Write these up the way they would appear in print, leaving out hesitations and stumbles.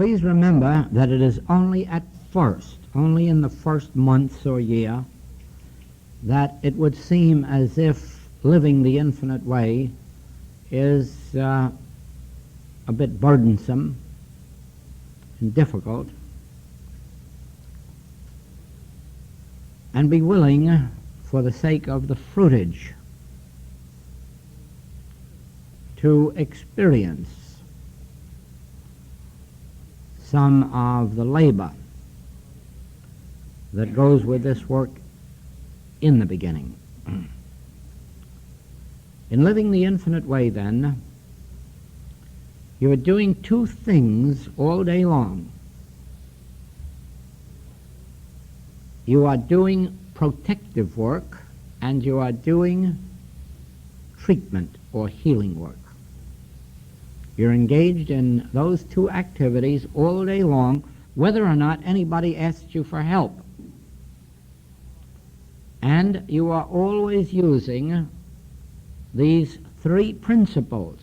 Please remember that it is only at first, only in the first months or year, that it would seem as if living the infinite way is a bit burdensome and difficult, and be willing, for the sake of the fruitage, to experience some of the labor that goes with this work in the beginning. In living the infinite way, then, you are doing two things all day long. You are doing protective work, and you are doing treatment or healing work. You're engaged in those two activities all day long, whether or not anybody asks you for help. And you are always using these three principles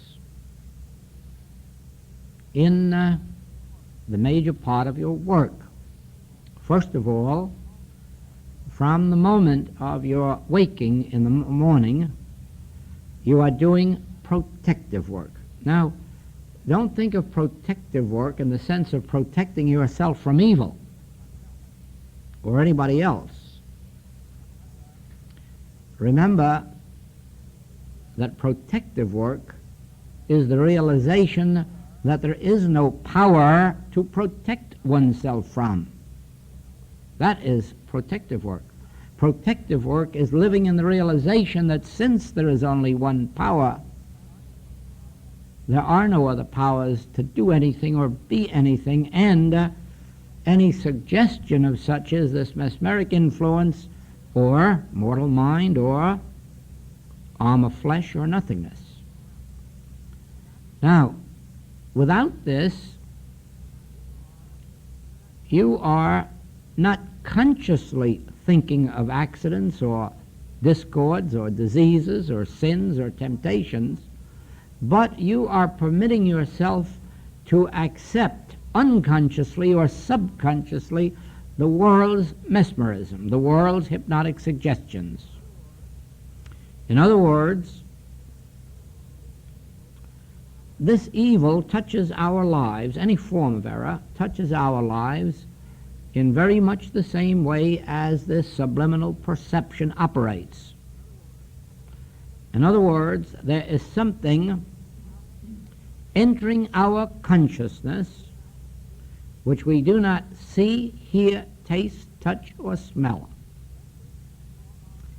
in the major part of your work. First of all, from the moment of your waking in the morning, you are doing protective work. Now, don't think of protective work in the sense of protecting yourself from evil or anybody else. Remember that protective work is the realization that there is no power to protect oneself from. That is protective work. Protective work is living in the realization that since there is only one power, there are no other powers to do anything or be anything, and any suggestion of such as this mesmeric influence or mortal mind or arm of flesh or nothingness. Now, without this, you are not consciously thinking of accidents or discords or diseases or sins or temptations, but you are permitting yourself to accept unconsciously or subconsciously the world's mesmerism, the world's hypnotic suggestions. In other words, this evil touches our lives, any form of error touches our lives in very much the same way as this subliminal perception operates. In other words, there is something entering our consciousness which we do not see, hear, taste, touch, or smell.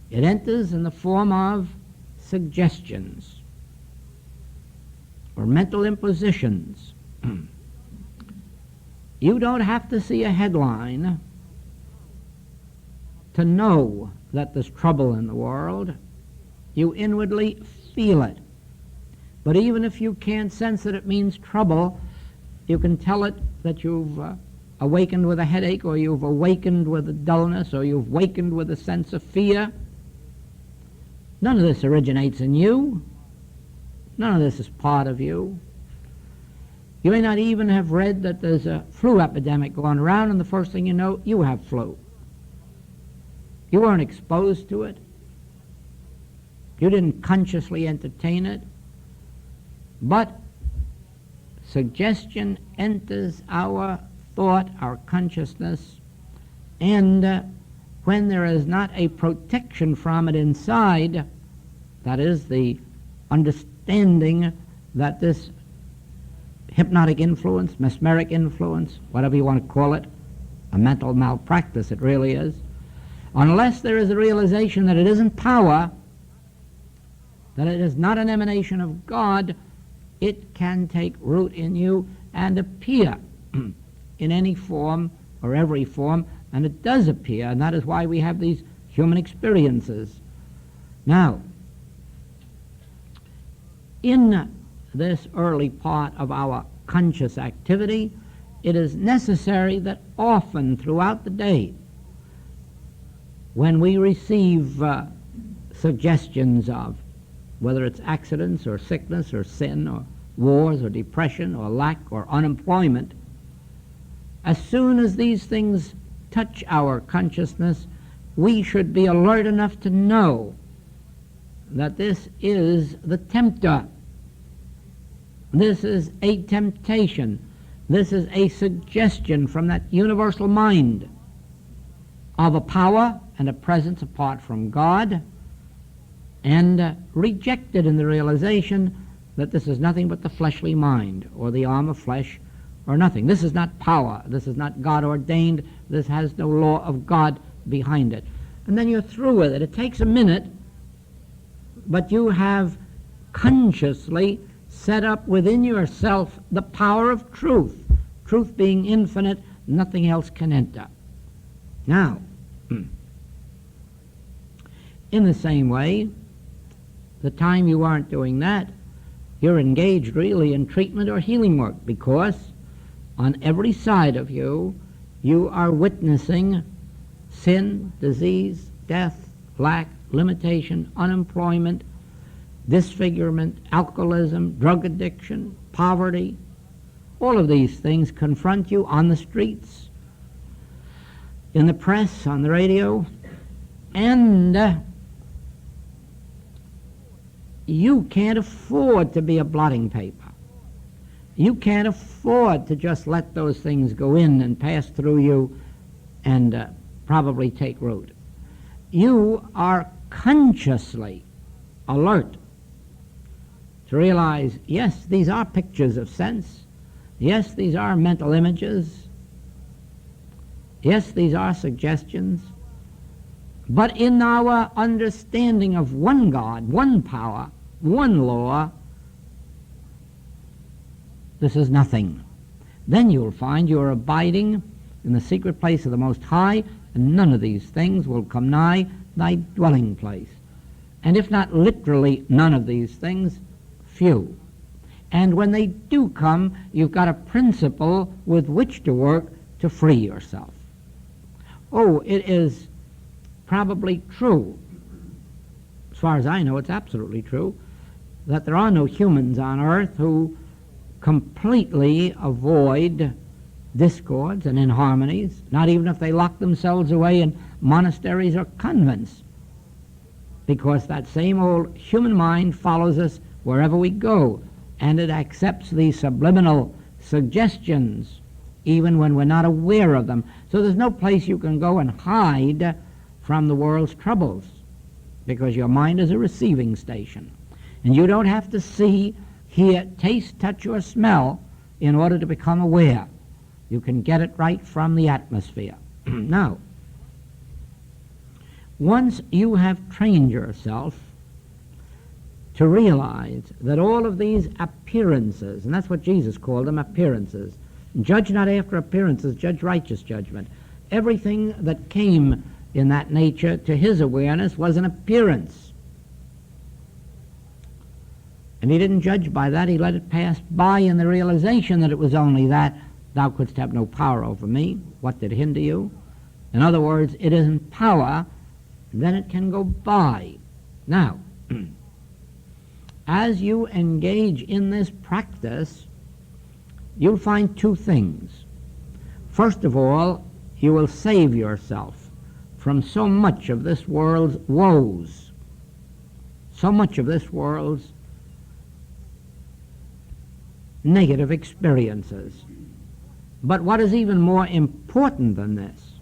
It enters in the form of suggestions or mental impositions. You don't have to see a headline to know that there's trouble in the world. You inwardly feel it. But even if you can't sense that it means trouble, you can tell it that you've awakened with a headache, or you've awakened with a dullness, or you've awakened with a sense of fear. None of this originates in you. None of this is part of you. You may not even have read that there's a flu epidemic going around, and the first thing you know, you have flu. You weren't exposed to it. You didn't consciously entertain it. But suggestion enters our thought, our consciousness, and when there is not a protection from it inside, that is the understanding that this hypnotic influence, mesmeric influence, whatever you want to call it, a mental malpractice it really is, unless there is a realization that it isn't power, that it is not an emanation of God, it can take root in you and appear in any form or every form, and it does appear, and that is why we have these human experiences. Now, in this early part of our conscious activity, it is necessary that often throughout the day, when we receive suggestions of whether it's accidents or sickness or sin or wars or depression or lack or unemployment, As soon as these things touch our consciousness, we should be alert enough to know that this is the tempter. This is a temptation. This is a suggestion from that universal mind of a power and a presence apart from God, and rejected in the realization that this is nothing but the fleshly mind, or the arm of flesh, or nothing. This is not power. This is not God ordained. This has no law of God behind it. And then you're through with it. It takes a minute, but you have consciously set up within yourself the power of truth. Truth being infinite, nothing else can enter. Now, in the same way, the time you aren't doing that, you're engaged really in treatment or healing work, because on every side of you, you are witnessing sin, disease, death, lack, limitation, unemployment, disfigurement, alcoholism, drug addiction, poverty. All of these things confront you on the streets, in the press, on the radio, and you can't afford to be a blotting paper. You can't afford to just let those things go in and pass through you and probably take root. You are consciously alert to realize, yes, these are pictures of sense. Yes, these are mental images. Yes, these are suggestions. But in our understanding of one God, one power, one law, this is nothing. Then you'll find you are abiding in the secret place of the Most High, and none of these things will come nigh thy dwelling place. And if not literally none of these things, few. And when they do come, you've got a principle with which to work to free yourself. Oh, it is probably true, as far as I know it's absolutely true, that there are no humans on earth who completely avoid discords and inharmonies, not even if they lock themselves away in monasteries or convents, because that same old human mind follows us wherever we go, and it accepts these subliminal suggestions even when we're not aware of them. So there's no place you can go and hide from the world's troubles, because your mind is a receiving station. And you don't have to see, hear, taste, touch, or smell in order to become aware. You can get it right from the atmosphere. Now, once you have trained yourself to realize that all of these appearances, and that's what Jesus called them, appearances, judge not after appearances, judge righteous judgment. Everything that came in that nature to his awareness was an appearance. And he didn't judge by that. He let it pass by in the realization that it was only that. Thou couldst have no power over me. What did hinder you? In other words, it isn't power, then it can go by. Now, as you engage in this practice, you'll find two things. First of all, you will save yourself from so much of this world's woes, so much of this world's negative experiences. But what is even more important than this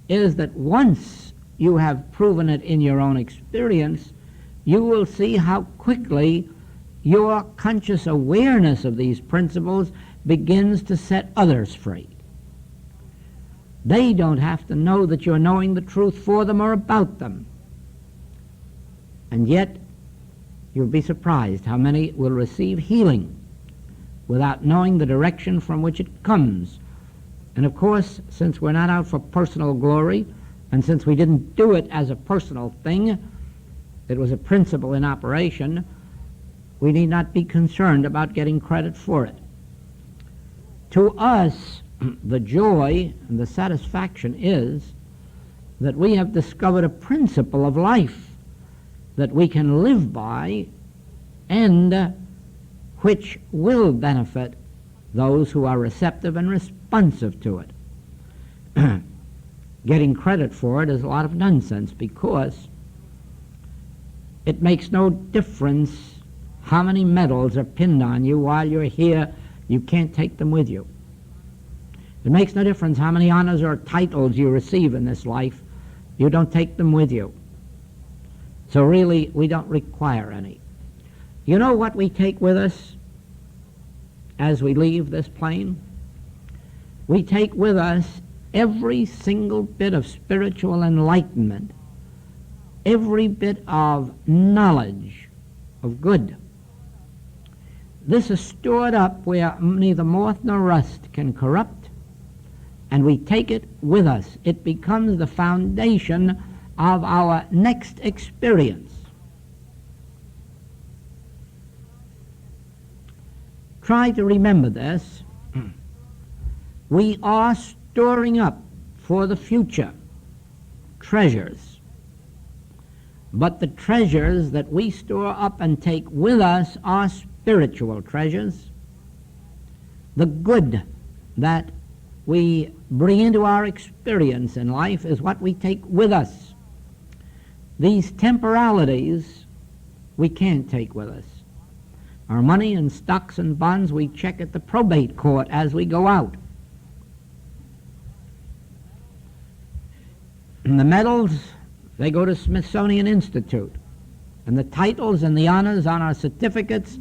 is that once you have proven it in your own experience, you will see how quickly your conscious awareness of these principles begins to set others free. They don't have to know that you're knowing the truth for them or about them. And yet, you'll be surprised how many will receive healing without knowing the direction from which it comes. And of course, since we're not out for personal glory, and since we didn't do it as a personal thing, it was a principle in operation, we need not be concerned about getting credit for it. To us, the joy and the satisfaction is that we have discovered a principle of life that we can live by and which will benefit those who are receptive and responsive to it. Getting credit for it is a lot of nonsense, because it makes no difference how many medals are pinned on you while you're here. You can't take them with you. It makes no difference how many honors or titles you receive in this life. You don't take them with you. So really, we don't require any. You know what we take with us as we leave this plane? We take with us every single bit of spiritual enlightenment, every bit of knowledge of good. This is stored up where neither moth nor rust can corrupt, and we take it with us. It becomes the foundation of our next experience. Try to remember this. We are storing up for the future treasures. But the treasures that we store up and take with us are spiritual treasures. The good that we bring into our experience in life is what we take with us. These temporalities we can't take with us. Our money and stocks and bonds we check at the probate court as we go out. And the medals, they go to Smithsonian Institute. And the titles and the honors on our certificates,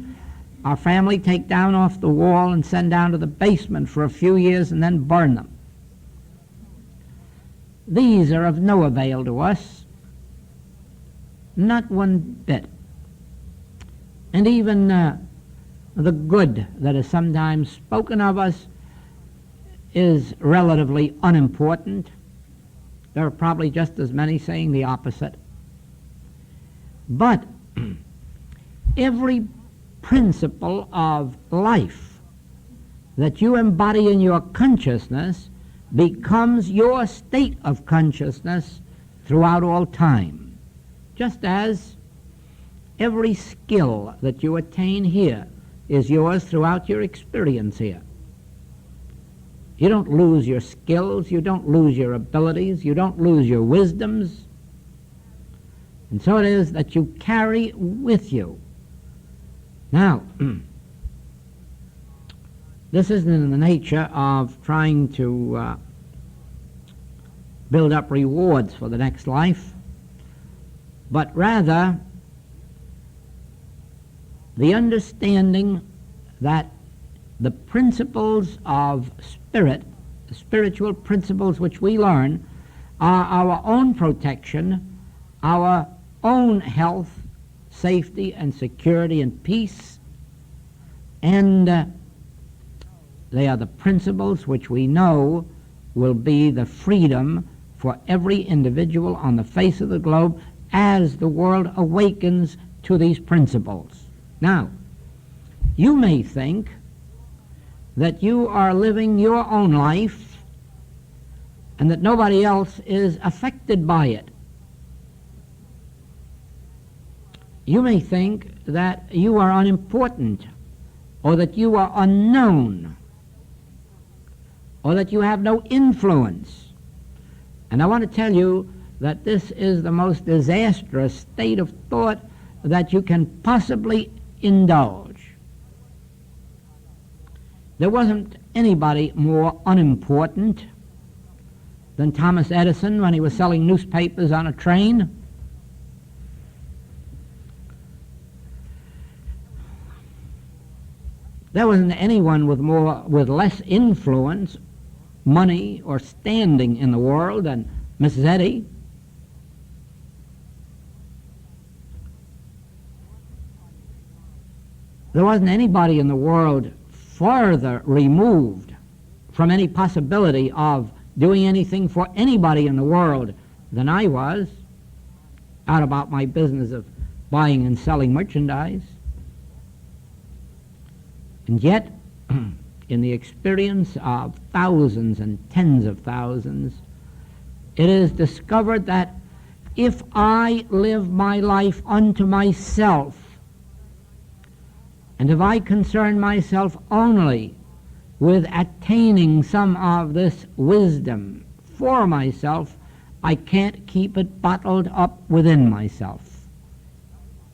our family take down off the wall and send down to the basement for a few years and then burn them. These are of no avail to us, not one bit. And even the good that is sometimes spoken of us is relatively unimportant. There are probably just as many saying the opposite. But every principle of life that you embody in your consciousness becomes your state of consciousness throughout all time. Just as every skill that you attain here is yours throughout your experience here. You don't lose your skills, you don't lose your abilities, you don't lose your wisdoms. And so it is that you carry with you. Now, this isn't in the nature of trying to build up rewards for the next life, but rather the understanding that the principles of spirit, the spiritual principles which we learn, are our own protection, our own health, safety and security and peace, and they are the principles which we know will be the freedom for every individual on the face of the globe as the world awakens to these principles. Now, you may think that you are living your own life and that nobody else is affected by it. You may think that you are unimportant, or that you are unknown, or that you have no influence. And I want to tell you that this is the most disastrous state of thought that you can possibly indulge. There wasn't anybody more unimportant than Thomas Edison when he was selling newspapers on a train. There wasn't anyone with less influence, money, or standing in the world than Mrs. Eddy. There wasn't anybody in the world farther removed from any possibility of doing anything for anybody in the world than I was, out about my business of buying and selling merchandise. And yet, in the experience of thousands and tens of thousands, it is discovered that if I live my life unto myself, and if I concern myself only with attaining some of this wisdom for myself, I can't keep it bottled up within myself.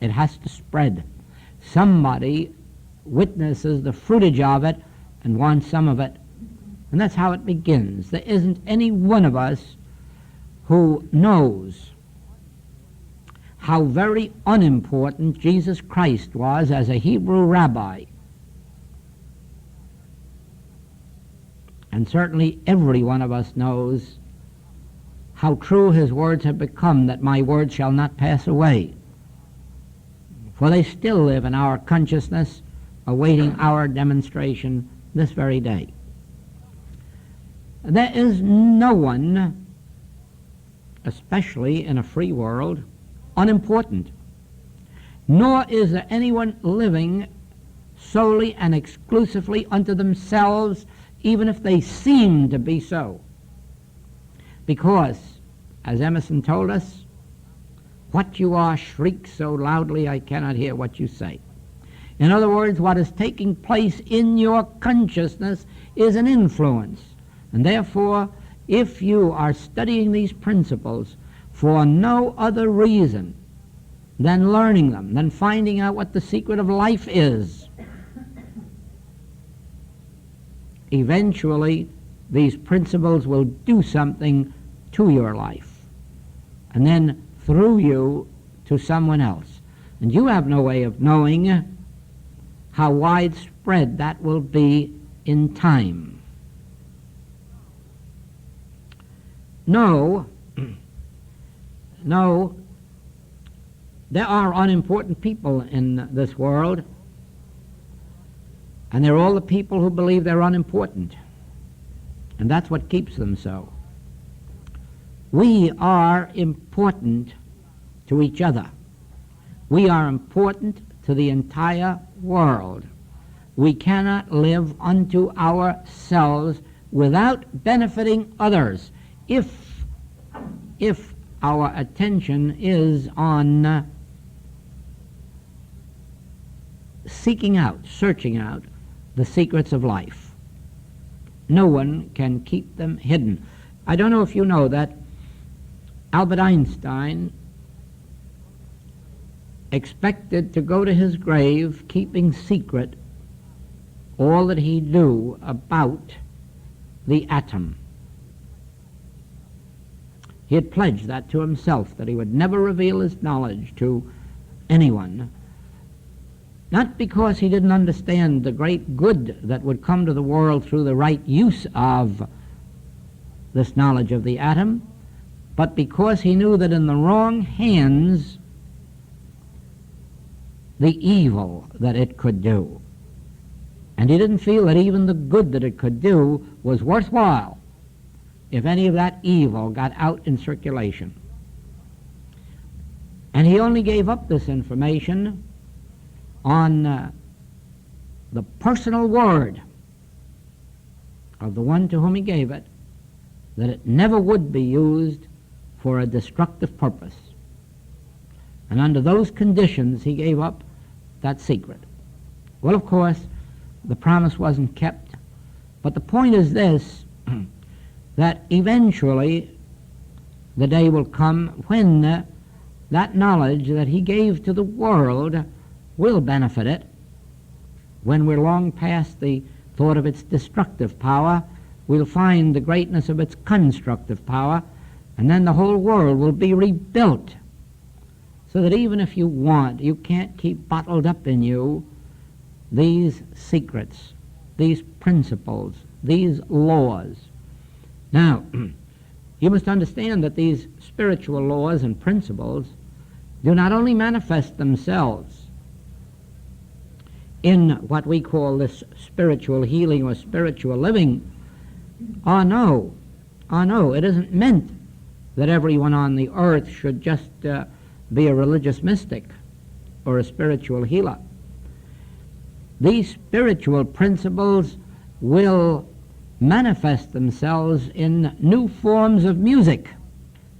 It has to spread. Somebody witnesses the fruitage of it and wants some of it. And that's how it begins. There isn't any one of us who knows how very unimportant Jesus Christ was as a Hebrew rabbi. And certainly every one of us knows how true his words have become, that my words shall not pass away. For they still live in our consciousness, awaiting our demonstration this very day. There is no one, especially in a free world, unimportant. Nor is there anyone living solely and exclusively unto themselves, even if they seem to be so. Because, as Emerson told us, what you are shrieks so loudly I cannot hear what you say. In other words, what is taking place in your consciousness is an influence. And therefore, if you are studying these principles for no other reason than learning them, than finding out what the secret of life is, eventually these principles will do something to your life, and then through you to someone else. And you have no way of knowing how widespread that will be in time. No, there are unimportant people in this world, and they're all the people who believe they're unimportant. And that's what keeps them so. We are important to each other. We are important to the entire world. We cannot live unto ourselves without benefiting others if our attention is on seeking out, searching out the secrets of life. No one can keep them hidden. I don't know if you know that Albert Einstein expected to go to his grave keeping secret all that he knew about the atom. He had pledged that to himself, that he would never reveal his knowledge to anyone, not because he didn't understand the great good that would come to the world through the right use of this knowledge of the atom, but because he knew that in the wrong hands, the evil that it could do. And he didn't feel that even the good that it could do was worthwhile if any of that evil got out in circulation. And he only gave up this information on the personal word of the one to whom he gave it, that it never would be used for a destructive purpose. And under those conditions, he gave up that secret. Well, of course, the promise wasn't kept, but the point is this, that eventually the day will come when that knowledge that he gave to the world will benefit it. When we're long past the thought of its destructive power, we'll find the greatness of its constructive power, and then the whole world will be rebuilt. So that even if you want, you can't keep bottled up in you these secrets, these principles, these laws. Now, you must understand that these spiritual laws and principles do not only manifest themselves in what we call this spiritual healing or spiritual living. Oh no, it isn't meant that everyone on the earth should just be a religious mystic or a spiritual healer. These spiritual principles will manifest themselves in new forms of music,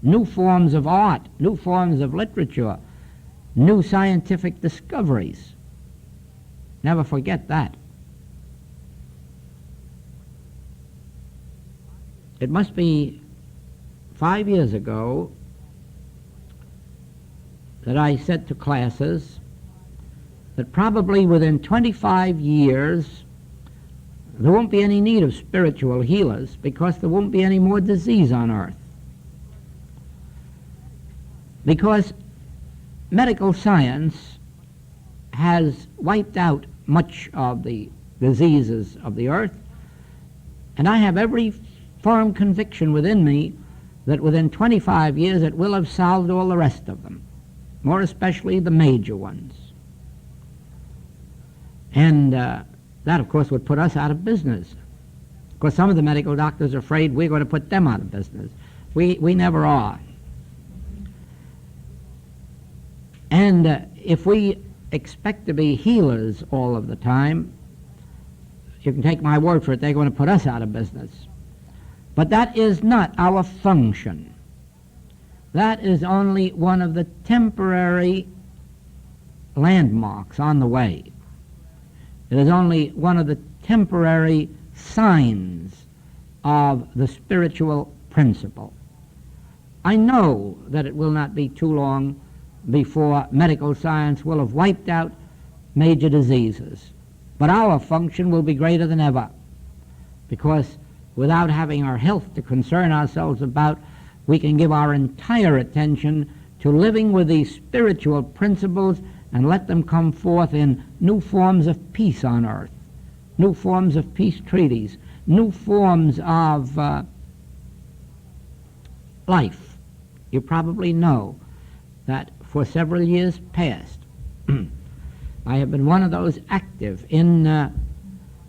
new forms of art, new forms of literature, new scientific discoveries. Never forget that. it must be 5 years ago that I said to classes that probably within 25 years there won't be any need of spiritual healers because there won't be any more disease on earth. Because medical science has wiped out much of the diseases of the earth, and I have every firm conviction within me that within 25 years it will have solved all the rest of them, more especially the major ones. And that, of course, would put us out of business. Of course, some of the medical doctors are afraid we're going to put them out of business. We never are. And if we expect to be healers all of the time, you can take my word for it, they're going to put us out of business. But that is not our function. That is only one of the temporary landmarks on the way. It is only one of the temporary signs of the spiritual principle. I know that it will not be too long before medical science will have wiped out major diseases. But our function will be greater than ever, because without having our health to concern ourselves about, we can give our entire attention to living with these spiritual principles and let them come forth in new forms of peace on earth, new forms of peace treaties, new forms of life. You probably know that for several years past, I have been one of those active in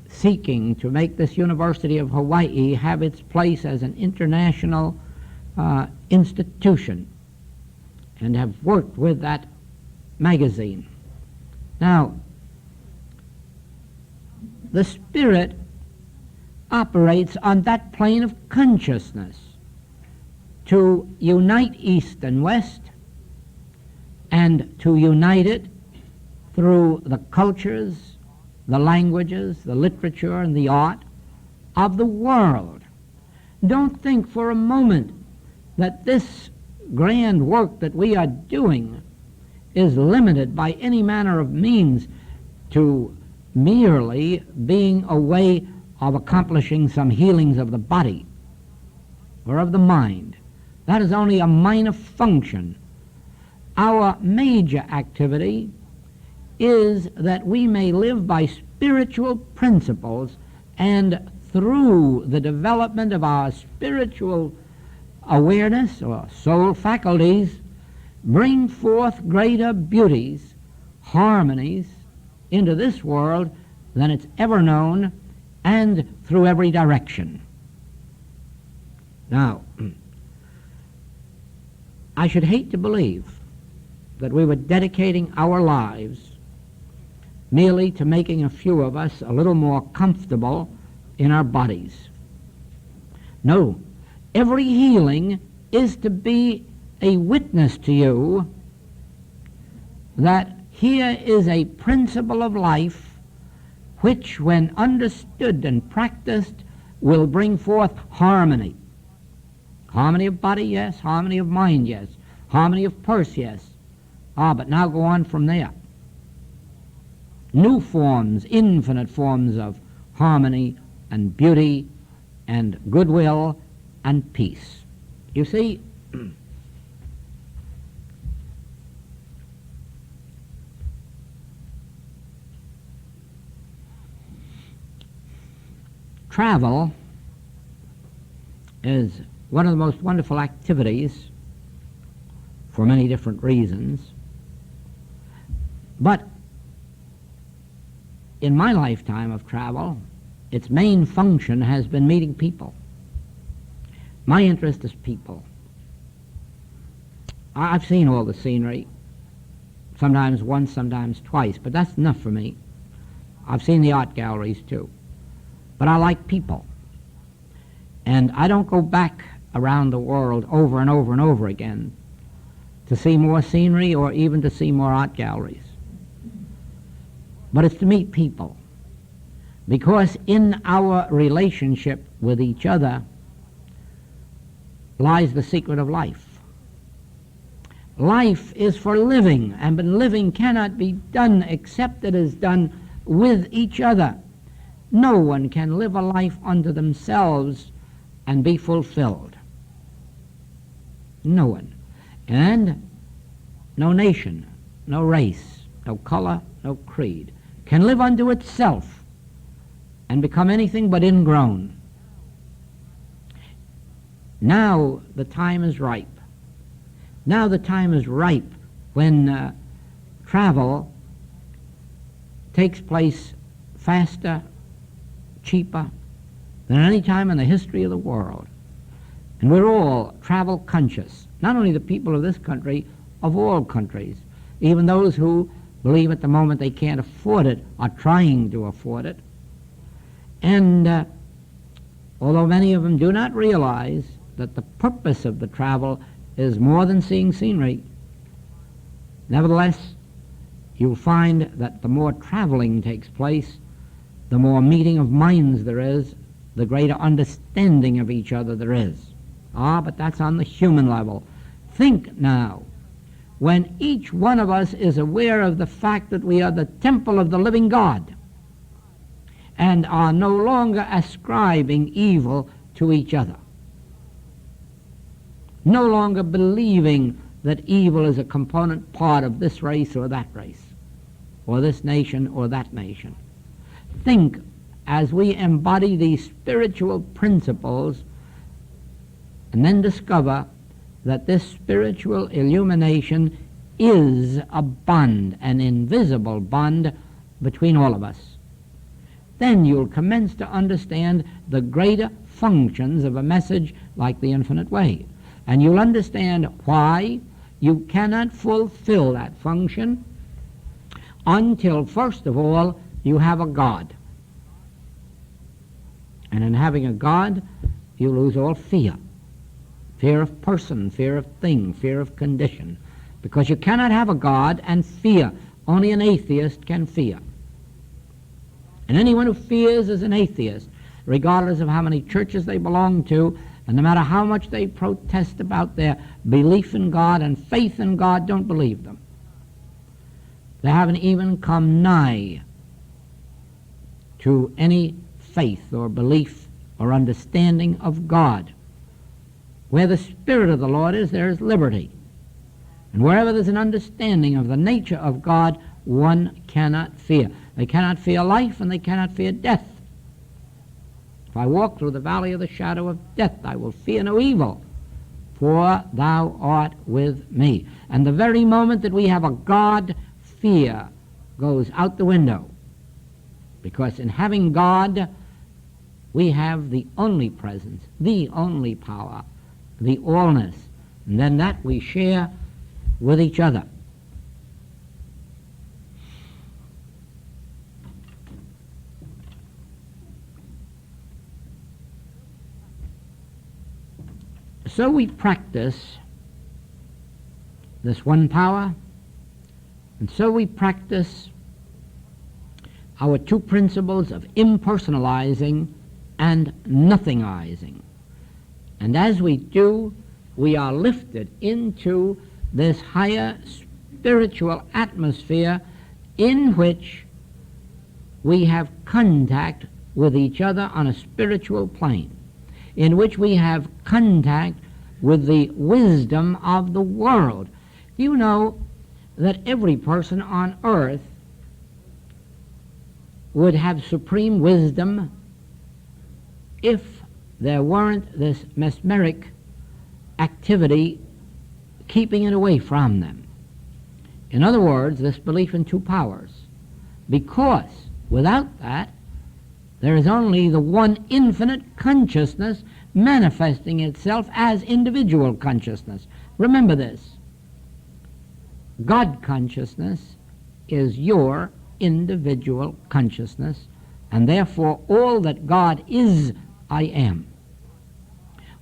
seeking to make this University of Hawaii have its place as an international institution, and have worked with that magazine. Now, the Spirit operates on that plane of consciousness to unite East and West, and to unite it through the cultures, the languages, the literature, and the art of the world. Don't think for a moment that this grand work that we are doing is limited by any manner of means to merely being a way of accomplishing some healings of the body or of the mind. That is only a minor function. Our major activity is that we may live by spiritual principles, and through the development of our spiritual awareness or soul faculties, bring forth greater beauties, harmonies into this world than it's ever known, and through every direction. Now, I should hate to believe that we were dedicating our lives merely to making a few of us a little more comfortable in our bodies. No, every healing is to be a witness to you that here is a principle of life which, when understood and practiced, will bring forth harmony. Harmony of body, yes. Harmony of mind, yes. Harmony of purse, yes. But now go on from there. New forms, infinite forms of harmony and beauty and goodwill and peace. You see, travel is one of the most wonderful activities for many different reasons. But in my lifetime of travel, its main function has been meeting people. My interest is people. I've seen all the scenery, sometimes once, sometimes twice, but that's enough for me. I've seen the art galleries too. But I like people. And I don't go back around the world over and over and over again to see more scenery or even to see more art galleries. But it's to meet people. Because in our relationship with each other, lies the secret of life. Life is for living, and living cannot be done except it is done with each other. No one can live a life unto themselves and be fulfilled. No one. And no nation, no race, no color, no creed can live unto itself and become anything but ingrown. Now the time is ripe. Now the time is ripe when travel takes place faster, cheaper than any time in the history of the world. And we're all travel conscious, not only the people of this country, of all countries. Even those who believe at the moment they can't afford it are trying to afford it. And although many of them do not realize that the purpose of the travel is more than seeing scenery, nevertheless, you'll find that the more traveling takes place, the more meeting of minds there is, the greater understanding of each other there is. But that's on the human level. Think now, when each one of us is aware of the fact that we are the temple of the living God and are no longer ascribing evil to each other, no longer believing that evil is a component part of this race or that race, or this nation or that nation. Think, as we embody these spiritual principles, and then discover that this spiritual illumination is a bond, an invisible bond between all of us. Then you'll commence to understand the greater functions of a message like the infinite way. And you'll understand why you cannot fulfill that function until, first of all, you have a God. And in having a God, you lose all fear. Fear of person, fear of thing, fear of condition. Because you cannot have a God and fear. Only an atheist can fear. And anyone who fears is an atheist, regardless of how many churches they belong to, and no matter how much they protest about their belief in God and faith in God, don't believe them. They haven't even come nigh to any faith or belief or understanding of God. Where the Spirit of the Lord is, there is liberty. And wherever there's an understanding of the nature of God, one cannot fear. They cannot fear life and they cannot fear death. If I walk through the valley of the shadow of death, I will fear no evil, for thou art with me. And the very moment that we have a God, fear goes out the window. Because in having God, we have the only presence, the only power, the allness, and then that we share with each other. So we practice this one power, and so we practice our two principles of impersonalizing and nothingizing. And as we do, we are lifted into this higher spiritual atmosphere in which we have contact with each other on a spiritual plane, in which we have contact with the wisdom of the world. You know that every person on earth would have supreme wisdom if there weren't this mesmeric activity keeping it away from them. In other words, this belief in two powers. Because without that, there is only the one infinite consciousness manifesting itself as individual consciousness. Remember this. God consciousness is your individual consciousness, and therefore all that God is, I am.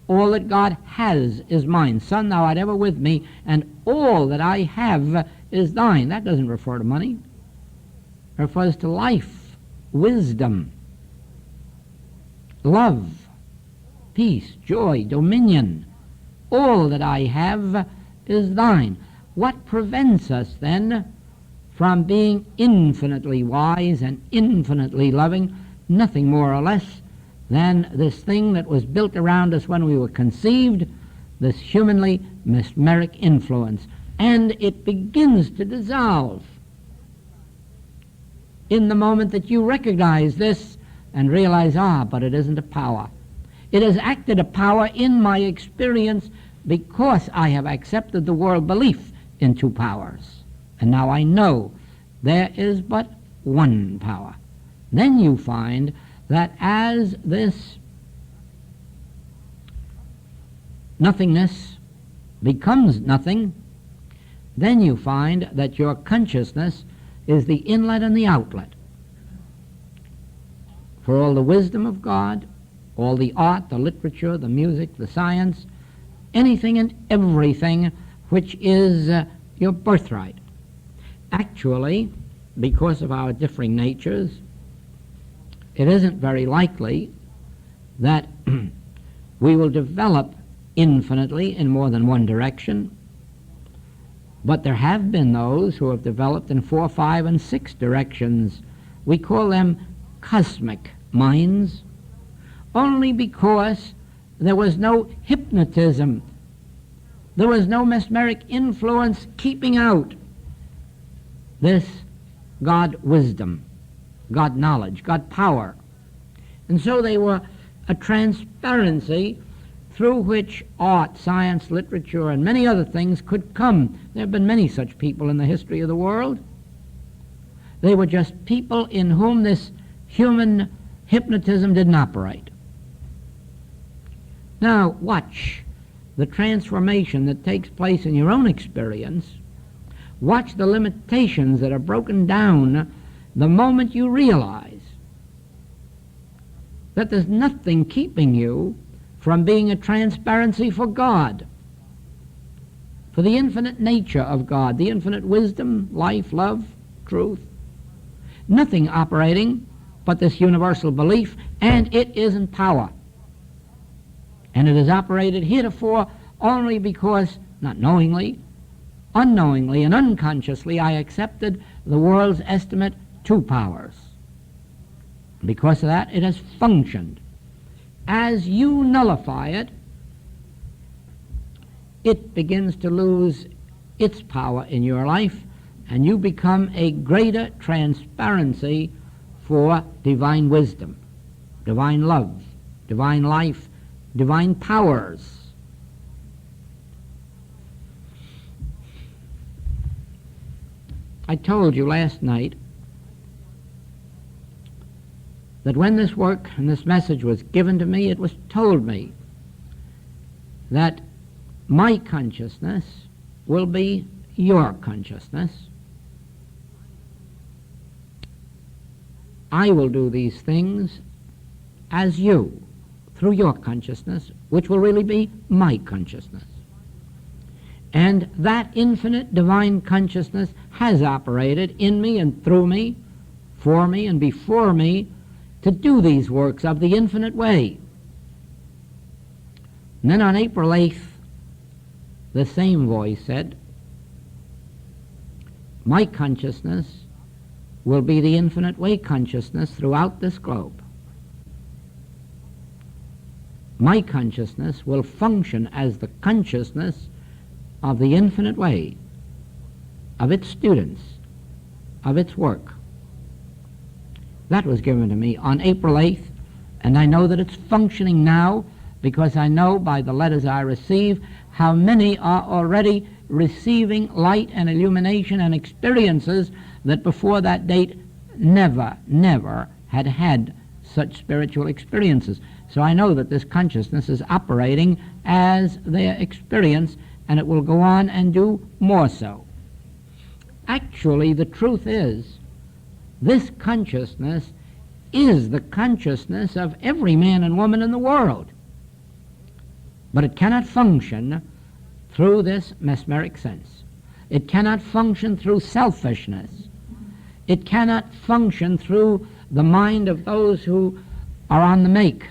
All that God has is mine. Son, thou art ever with me, and all that I have is thine. That doesn't refer to money. It refers to life, wisdom, love, peace, joy, dominion, all that I have is thine. What prevents us then from being infinitely wise and infinitely loving? Nothing more or less than this thing that was built around us when we were conceived, this humanly mesmeric influence. And it begins to dissolve in the moment that you recognize this and realize, but it isn't a power. It has acted a power in my experience because I have accepted the world belief in two powers. And now I know there is but one power. Then you find that as this nothingness becomes nothing, then you find that your consciousness is the inlet and the outlet for all the wisdom of God, all the art, the literature, the music, the science, anything and everything which is your birthright. Actually, because of our differing natures, it isn't very likely that we will develop infinitely in more than one direction, but there have been those who have developed in 4, 5, and 6 directions. We call them cosmic minds, only because there was no hypnotism, there was no mesmeric influence keeping out this God wisdom, God knowledge, God power. And so they were a transparency through which art, science, literature, and many other things could come. There have been many such people in the history of the world. They were just people in whom this human hypnotism didn't operate. Now, watch the transformation that takes place in your own experience. Watch the limitations that are broken down the moment you realize that there's nothing keeping you from being a transparency for God, for the infinite nature of God, the infinite wisdom, life, love, truth. Nothing operating but this universal belief, and it is in power. And it is operated heretofore only because, not knowingly, unknowingly and unconsciously, I accepted the world's estimate 2 powers. Because of that, it has functioned. As you nullify it, it begins to lose its power in your life, and you become a greater transparency for divine wisdom, divine love, divine life, divine powers. I told you last night that when this work and this message was given to me, it was told me that my consciousness will be your consciousness. I will do these things as you, through your consciousness, which will really be my consciousness. And that infinite divine consciousness has operated in me and through me, for me and before me, to do these works of the infinite way. And then on April 8th, the same voice said, my consciousness will be the infinite way consciousness throughout this globe. My consciousness will function as the consciousness of the infinite way, of its students, of its work. That was given to me on April 8th, and I know that it's functioning now because I know by the letters I receive how many are already receiving light and illumination and experiences that before that date never had had such spiritual experiences. So I know that this consciousness is operating as their experience, and it will go on and do more so. Actually, the truth is, this consciousness is the consciousness of every man and woman in the world. But it cannot function through this mesmeric sense. It cannot function through selfishness. It cannot function through the mind of those who are on the make,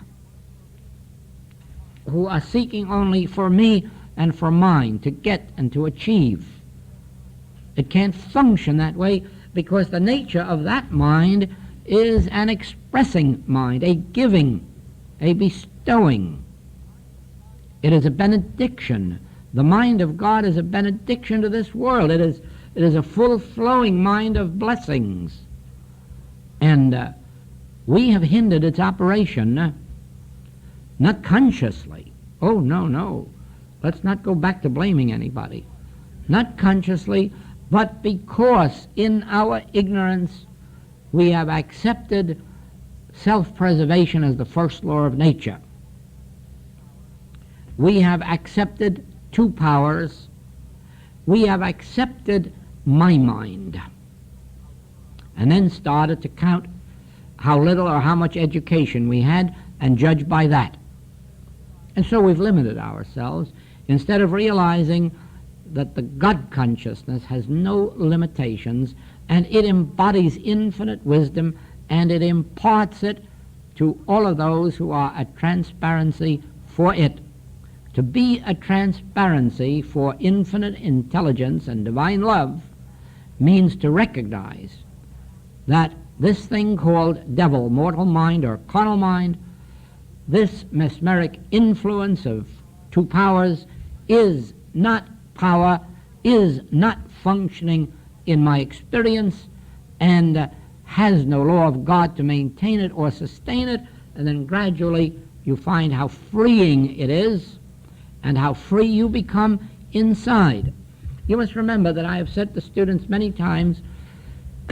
who are seeking only for me and for mind to get and to achieve. It can't function that way because the nature of that mind is an expressing mind, a giving, a bestowing. It is a benediction. The mind of God is a benediction to this world. It is a full-flowing mind of blessings. And we have hindered its operation, not consciously. Oh, no, no. Let's not go back to blaming anybody. Not consciously, but because in our ignorance we have accepted self-preservation as the first law of nature. We have accepted two powers. We have accepted my mind. And then started to count how little or how much education we had and judge by that. And so we've limited ourselves instead of realizing that the God consciousness has no limitations and it embodies infinite wisdom and it imparts it to all of those who are a transparency for it. To be a transparency for infinite intelligence and divine love means to recognize that this thing called devil, mortal mind, or carnal mind, this mesmeric influence of two powers is not power, is not functioning in my experience, and has no law of God to maintain it or sustain it, and then gradually you find how freeing it is and how free you become inside. You must remember that I have said to students many times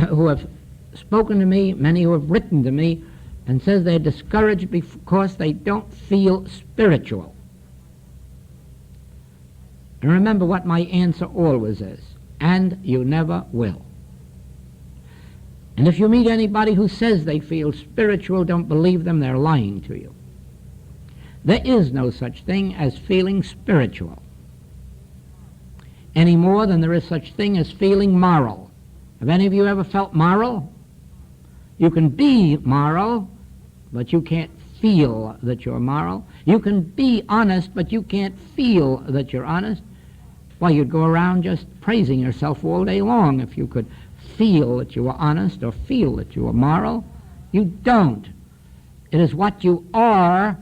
who have spoken to me, many who have written to me, and says they're discouraged because they don't feel spiritual. And remember what my answer always is, and you never will. And if you meet anybody who says they feel spiritual, don't believe them, they're lying to you. There is no such thing as feeling spiritual, any more than there is such thing as feeling moral. Have any of you ever felt moral? You can be moral, but you can't feel that you're moral. You can be honest, but you can't feel that you're honest. Why, you'd go around just praising yourself all day long if you could feel that you were honest or feel that you were moral. You don't. It is what you are,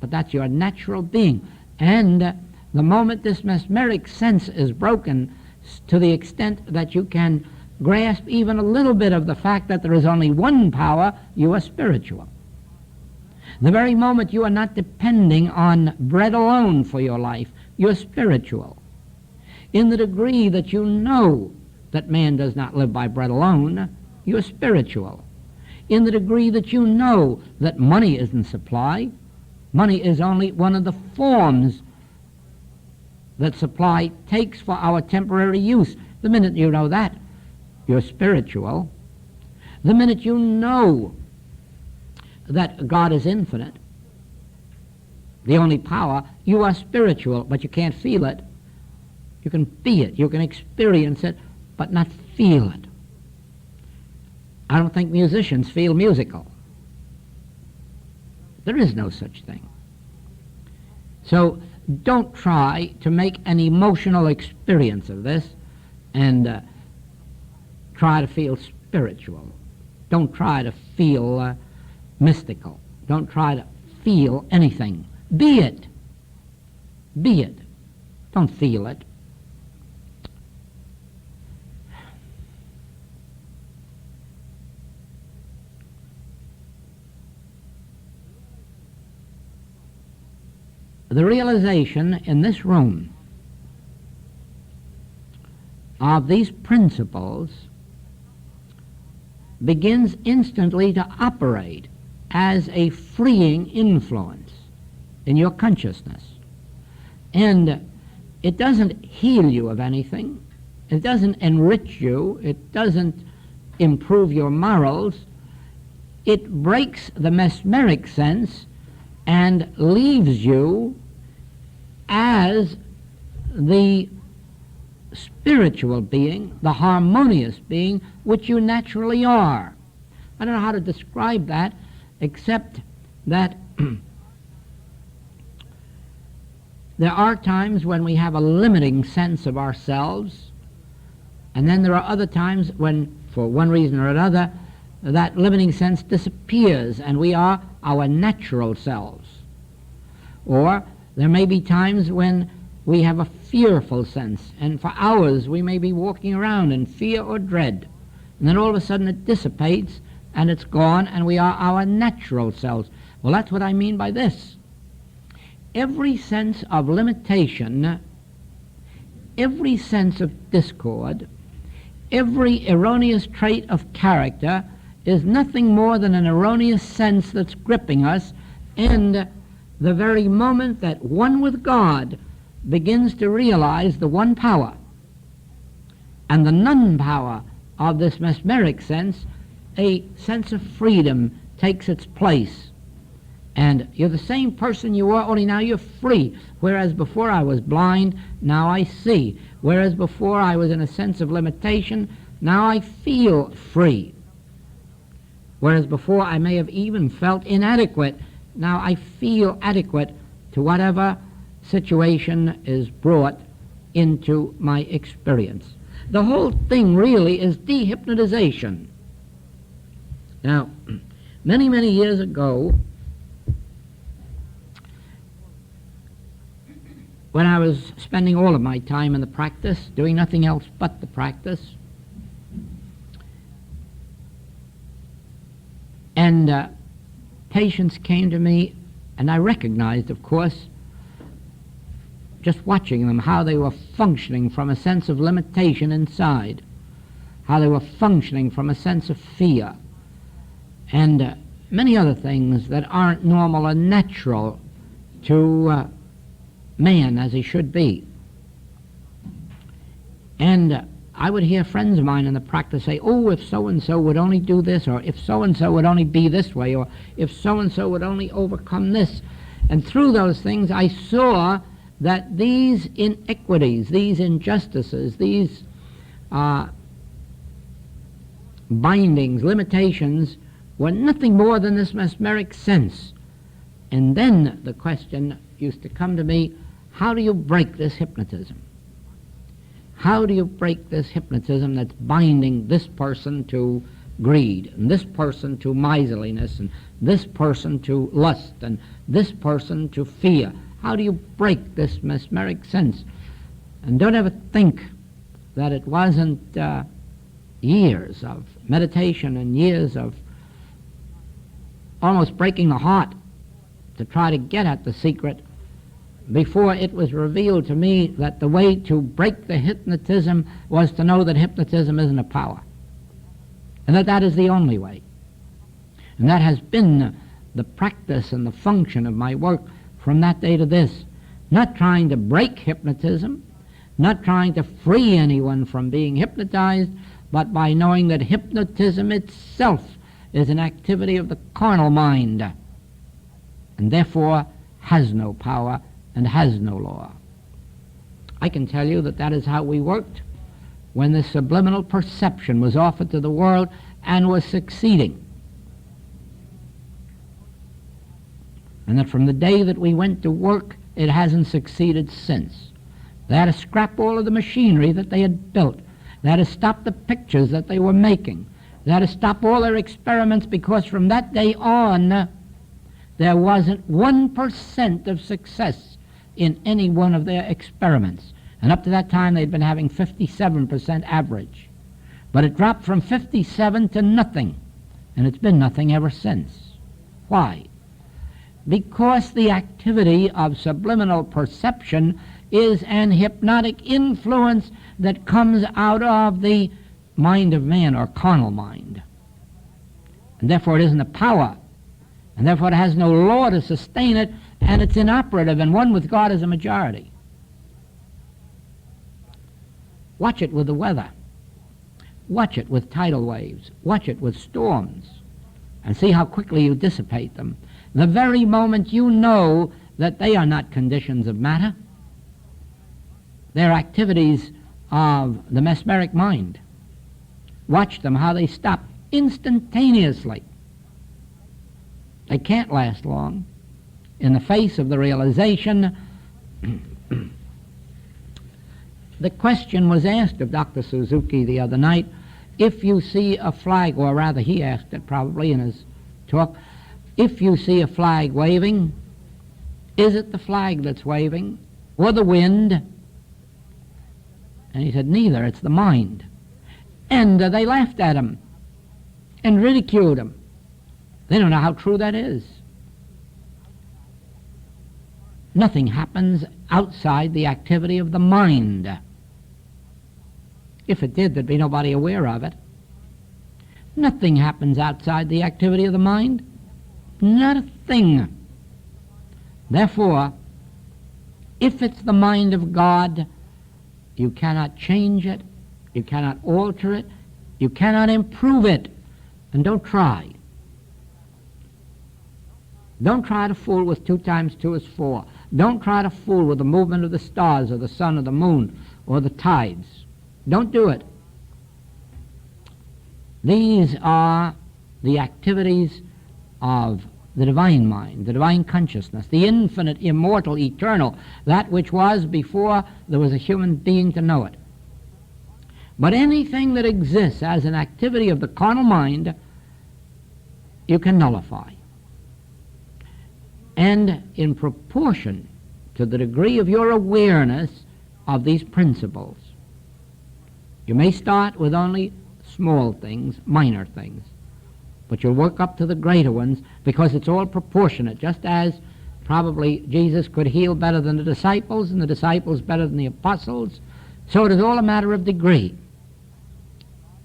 but that's your natural being. And the moment this mesmeric sense is broken to the extent that you can grasp even a little bit of the fact that there is only one power, you are spiritual. The very moment you are not depending on bread alone for your life, you're spiritual. In the degree that you know that man does not live by bread alone, you're spiritual. In the degree that you know that money isn't supply, money is only one of the forms that supply takes for our temporary use. The minute you know that, you're spiritual. The minute you know that God is infinite, the only power, you are spiritual, but you can't feel it. You can be it, you can experience it, but not feel it. I don't think musicians feel musical. There is no such thing. So don't try to make an emotional experience of this and try to feel spiritual. Don't try to feel mystical. Don't try to feel anything. Be it. Be it. Don't feel it. The realization in this room of these principles begins instantly to operate as a freeing influence in your consciousness. And it doesn't heal you of anything. It doesn't enrich you. It doesn't improve your morals. It breaks the mesmeric sense and leaves you as the spiritual being, the harmonious being, which you naturally are. I don't know how to describe that, except that There are times when we have a limiting sense of ourselves, and then there are other times when, for one reason or another, that limiting sense disappears and we are our natural selves. Or there may be times when we have a fearful sense, and for hours we may be walking around in fear or dread, and then all of a sudden it dissipates and it's gone and we are our natural selves. Well, that's what I mean by this. Every sense of limitation, every sense of discord, every erroneous trait of character is nothing more than an erroneous sense that's gripping us, and the very moment that one with God begins to realize the one power and the non-power of this mesmeric sense, a sense of freedom takes its place. And you're the same person you were, only now you're free. Whereas before I was blind, now I see. Whereas before I was in a sense of limitation, now I feel free. Whereas before I may have even felt inadequate, now I feel adequate to whatever situation is brought into my experience. The whole thing really is dehypnotization. Now, many, many years ago, when I was spending all of my time in the practice, doing nothing else but the practice, and patients came to me, and I recognized, of course, just watching them, how they were functioning from a sense of limitation inside, how they were functioning from a sense of fear, and many other things that aren't normal and natural to man as he should be. And I would hear friends of mine in the practice say, oh, if so-and-so would only do this, or if so-and-so would only be this way, or if so-and-so would only overcome this. And through those things I saw that these inequities, these injustices, these bindings, limitations, were nothing more than this mesmeric sense. And then the question used to come to me, how do you break this hypnotism? How do you break this hypnotism that's binding this person to greed, and this person to miserliness, and this person to lust, and this person to fear? How do you break this mesmeric sense? And don't ever think that it wasn't years of meditation and years of almost breaking the heart to try to get at the secret before it was revealed to me that the way to break the hypnotism was to know that hypnotism isn't a power, and that that is the only way. And that has been the practice and the function of my work from that day to this. Not trying to break hypnotism, not trying to free anyone from being hypnotized, but by knowing that hypnotism itself is an activity of the carnal mind, and therefore has no power and has no law. I can tell you that that is how we worked when the subliminal perception was offered to the world and was succeeding. And that from the day that we went to work, it hasn't succeeded since. They had to scrap all of the machinery that they had built. They had to stop the pictures that they were making. They had to stop all their experiments, because from that day on, there wasn't 1% of success in any one of their experiments. And up to that time, they'd been having 57% average. But it dropped from 57 to nothing, and it's been nothing ever since. Why? Because the activity of subliminal perception is an hypnotic influence that comes out of the mind of man, or carnal mind. And therefore it isn't a power, and therefore it has no law to sustain it, and it's inoperative, and one with God is a majority. Watch it with the weather. Watch it with tidal waves. Watch it with storms, and see how quickly you dissipate them. The very moment you know that they are not conditions of matter, they're activities of the mesmeric mind. Watch them, how they stop instantaneously. They can't last long in the face of the realization The question was asked of Dr. Suzuki the other night, if you see a flag, or rather he asked it probably in his talk, if you see a flag waving, is it the flag that's waving or the wind? And he said, neither, it's the mind. And they laughed at him and ridiculed him. They don't know how true that is. Nothing happens outside the activity of the mind. If it did, there'd be nobody aware of it. Nothing happens outside the activity of the mind. Not a thing. Therefore, if it's the mind of God, you cannot change it, you cannot alter it, you cannot improve it, and don't try. Don't try to fool with 2 times 2 is 4. Don't try to fool with the movement of the stars or the sun or the moon or the tides. Don't do it. These are the activities of the divine mind, the divine consciousness, the infinite, immortal, eternal, that which was before there was a human being to know it. But anything that exists as an activity of the carnal mind, you can nullify. And in proportion to the degree of your awareness of these principles, you may start with only small things, minor things, but you'll work up to the greater ones because it's all proportionate, just as probably Jesus could heal better than the disciples and the disciples better than the apostles, so it is all a matter of degree.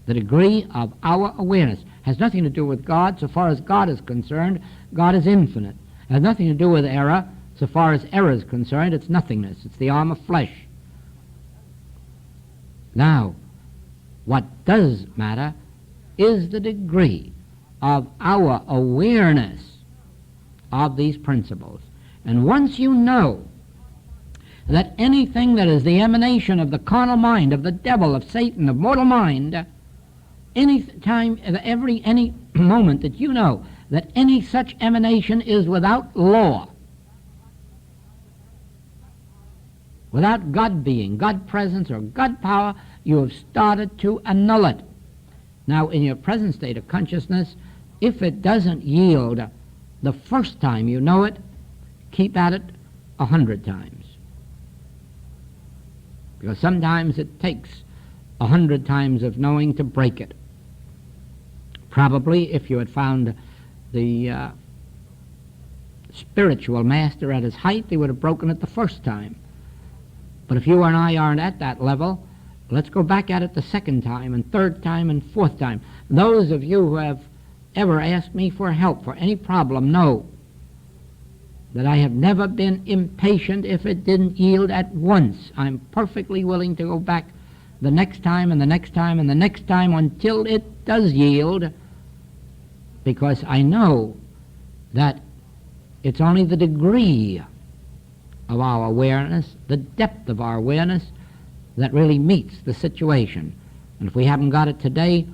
The degree of our awareness has nothing to do with God. So far as God is concerned, God is infinite. It has nothing to do with error. So far as error is concerned, it's nothingness. It's the arm of flesh. Now, what does matter is the degree of our awareness of these principles. And once you know that anything that is the emanation of the carnal mind, of the devil, of Satan, of mortal mind, any time, any moment that you know that any such emanation is without law, without God being, God presence, or God power, you have started to annul it. Now, in your present state of consciousness, if it doesn't yield the first time you know it, keep at it 100 times. Because sometimes it takes 100 times of knowing to break it. Probably if you had found the spiritual master at his height, he would have broken it the first time. But if you and I aren't at that level, let's go back at it the second time and third time and fourth time. Those of you who have ever asked me for help for any problem know that I have never been impatient if it didn't yield at once. I'm perfectly willing to go back the next time and the next time and the next time until it does yield, because I know that it's only the degree of our awareness, the depth of our awareness, that really meets the situation. And if we haven't got it today,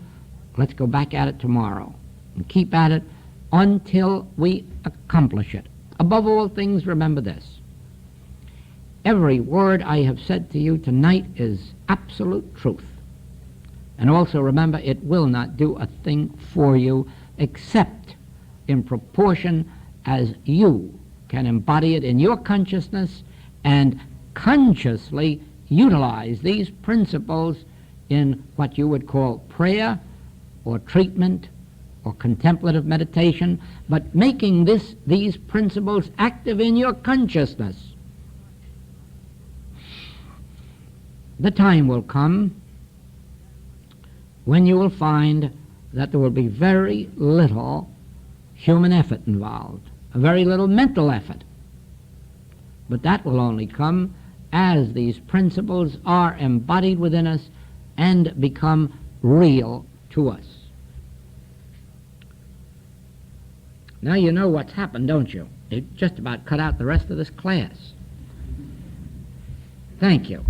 let's go back at it tomorrow and keep at it until we accomplish it. Above all things, remember this. Every word I have said to you tonight is absolute truth. And also remember, it will not do a thing for you except in proportion as you can embody it in your consciousness and consciously utilize these principles in what you would call prayer or treatment or contemplative meditation, but making these principles active in your consciousness. The time will come when you will find that there will be very little human effort involved, a very little mental effort. But that will only come as these principles are embodied within us and become real to us. Now you know what's happened, don't you? It just about cut out the rest of this class. Thank you.